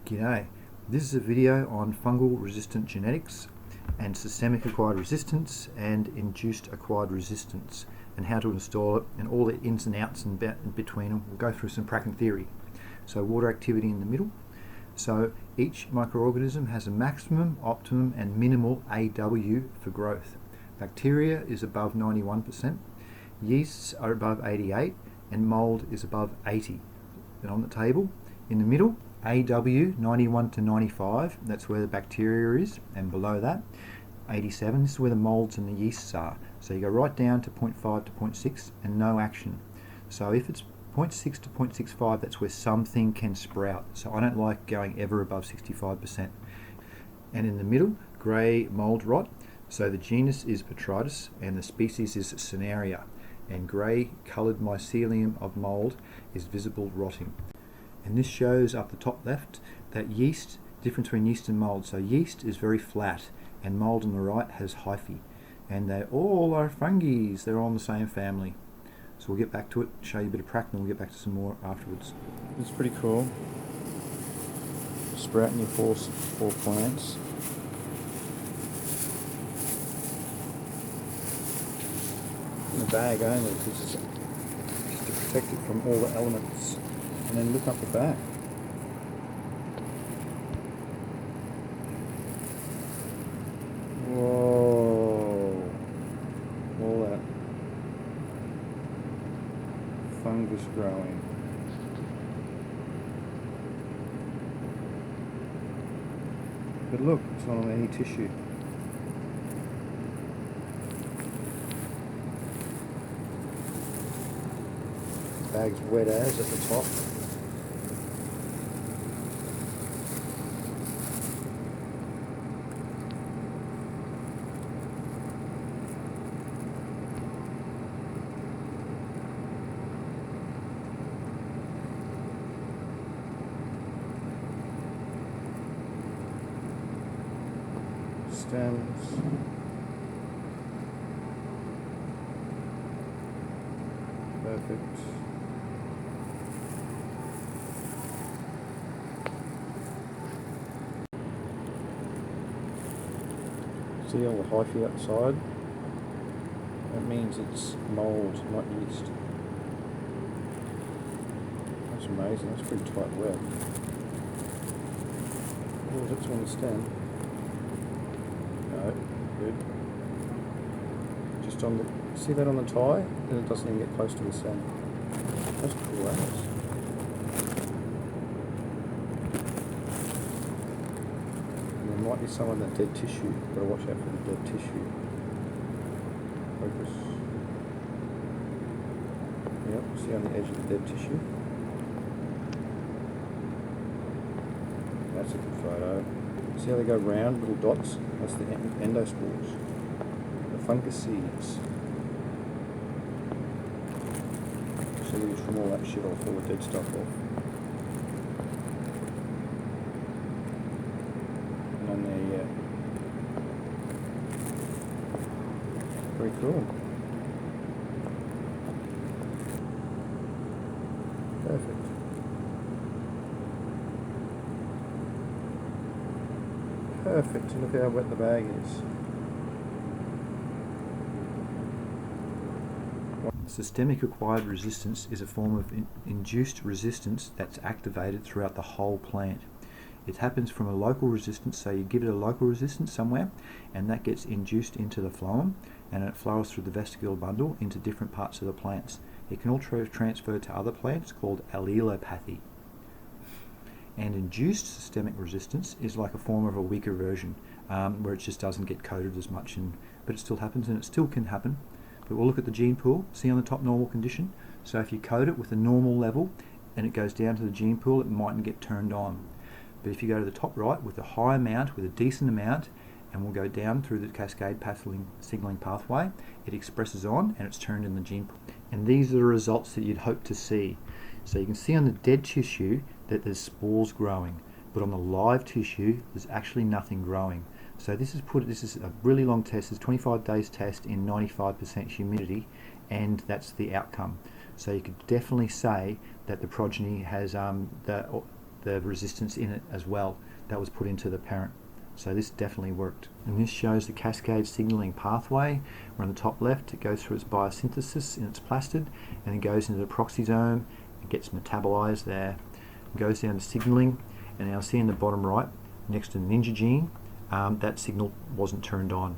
G'day, this is a video on fungal resistant genetics and systemic acquired resistance and induced acquired resistance and how to install it and all the ins and outs and between them. We'll go through some Pracken theory. So water activity in the middle. So each microorganism has a maximum, optimum and minimal AW for growth. Bacteria is above 91%, yeasts are above 88 and mould is above 80. And on the table, in the middle, AW 91 to 95, that's where the bacteria is, and below that 87, this is where the moulds and the yeasts are. So you go right down to 0.5 to 0.6 and no action. So if it's 0.6 to 0.65, that's where something can sprout. So I don't like going ever above 65%. And in the middle, grey mould rot. So the genus is Botrytis and the species is Cinnaria, and grey coloured mycelium of mould is visible rotting. And this shows up the top left that yeast, difference between yeast and mould. So yeast is very flat and mould on the right has hyphae. And they all are fungi, they're all in the same family. So we'll get back to it, show you a bit of Pracken, and we'll get back to some more afterwards. It's pretty cool. Sprouting your four plants. In the bag only, because it's just to protect it from all the elements. And then look up the back. Whoa! All that fungus growing. But look, it's not on any tissue. The bag's wet as at the top. Stems. Perfect. See all the hyphae outside? That means it's mould, not yeast. That's amazing, that's pretty tight web. Oh, that's on the stem. No, good. Just on the, see that on the tie? And it doesn't even get close to the stem. That's cool, that is. And there might be some of that dead tissue. Gotta watch out for the dead tissue. Focus. Yep, see on the edge of the dead tissue? That's a good photo. See how they go round, little dots? That's the endospores, the fungus seeds. So you trim all that shit off, all the dead stuff off. And on there, yeah. Very cool. Perfect. Perfect, look how wet the bag is. Systemic acquired resistance is a form of induced resistance that's activated throughout the whole plant. It happens from a local resistance, so you give it a local resistance somewhere and that gets induced into the phloem and it flows through the vesicular bundle into different parts of the plants. It can also transfer to other plants called allelopathy. And induced systemic resistance is like a form of a weaker version where it just doesn't get coded as much, but it still happens and it still can happen. But we'll look at the gene pool, see on the top normal condition. So if you code it with a normal level and it goes down to the gene pool, it mightn't get turned on. But if you go to the top right with a high amount, with a decent amount, and we'll go down through the cascade signaling pathway, it expresses on and it's turned in the gene pool. And these are the results that you'd hope to see. So you can see on the dead tissue that there's spores growing, but on the live tissue there's actually nothing growing. So this is a really long test. It's 25 days test in 95% humidity, and that's the outcome. So you could definitely say that the progeny has the the resistance in it as well that was put into the parent. So this definitely worked. And this shows the cascade signaling pathway, where on the top left it goes through its biosynthesis in its plastid, and it goes into the peroxisome, it gets metabolized there, goes down to signaling, and now see in the bottom right, next to the Ninja gene, that signal wasn't turned on.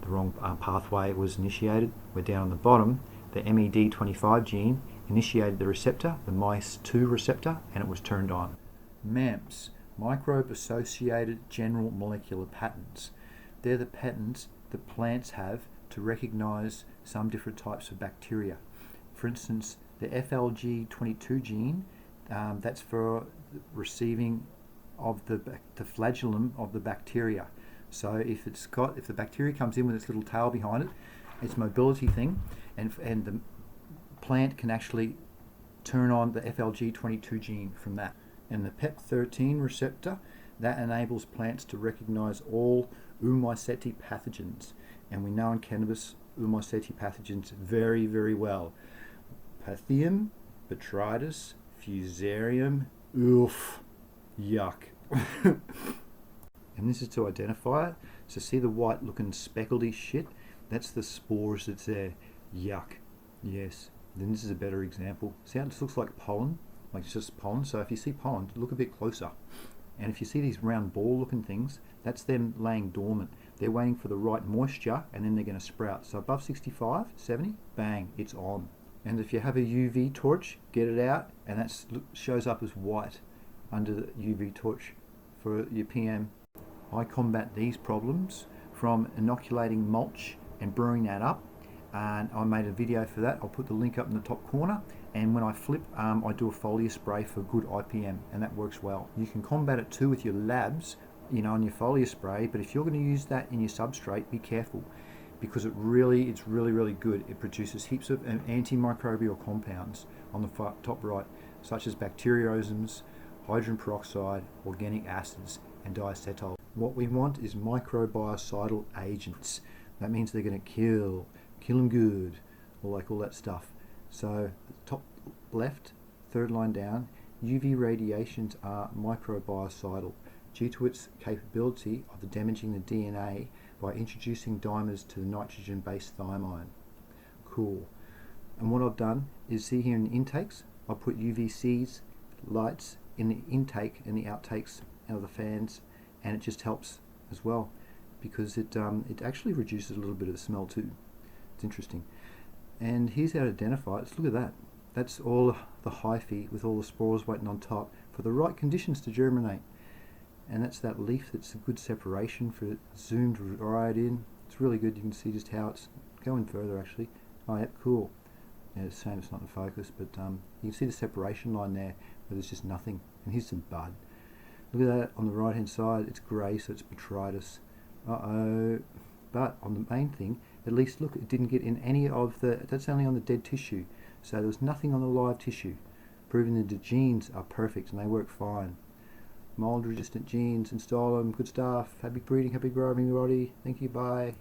The wrong pathway was initiated. We're down on the bottom, the MED25 gene initiated the receptor, the MICE2 receptor, and it was turned on. MAMPS, microbe-associated general molecular patterns. They're the patterns that plants have to recognize some different types of bacteria. For instance, the FLG22 gene, that's for receiving of the flagellum of the bacteria. So if the bacteria comes in with its little tail behind it, its mobility thing, and the plant can actually turn on the FLG22 gene from that. And the PEP13 receptor, that enables plants to recognize all Umiceti pathogens. And we know in cannabis Umiceti pathogens very, very well. Pathium, Botrytis, Fusarium, oof, yuck. And this is to identify it. So see the white looking speckledy shit? That's the spores that's there. Yuck. Yes. Then this is a better example. See how this looks like pollen? Like it's just pollen. So if you see pollen, look a bit closer. And if you see these round ball looking things, that's them laying dormant. They're waiting for the right moisture and then they're going to sprout. So above 65, 70, bang, it's on. And if you have a UV torch, get it out, and that shows up as white under the UV torch for your PM. I combat these problems from inoculating mulch and brewing that up, and I made a video for that. I'll put the link up in the top corner, and when I flip, I do a foliar spray for good IPM, and that works well. You can combat it too with your labs, on your foliar spray, but if you're going to use that in your substrate, be careful, because it's really, really good. It produces heaps of antimicrobial compounds on the top right, such as bacteriosins, hydrogen peroxide, organic acids, and diacetyl. What we want is microbiocidal agents. That means they're going to kill them good, or like all that stuff. So top left, third line down, UV radiations are microbiocidal due to its capability of damaging the DNA by introducing dimers to the nitrogen-based thymine. Cool. And what I've done is, see here in the intakes, I put UVCs, lights in the intake and the outtakes out of the fans, and it just helps as well, because it actually reduces a little bit of the smell too. It's interesting. And here's how to identify it. Look at that. That's all the hyphae with all the spores waiting on top for the right conditions to germinate. And that's that leaf that's a good separation for it, zoomed right in. It's really good. You can see just how it's going further actually. Oh, yep, cool. Yeah, it's a shame it's not in focus, but you can see the separation line there where there's just nothing. And here's some bud. Look at that on the right hand side, it's grey, so it's Botrytis. Uh-oh. But on the main thing, at least look, it didn't get in any of that's only on the dead tissue. So there was nothing on the live tissue, proving that the genes are perfect and they work fine. Mold resistant genes, install them, good stuff. Happy breeding, happy growing everybody. Thank you, bye.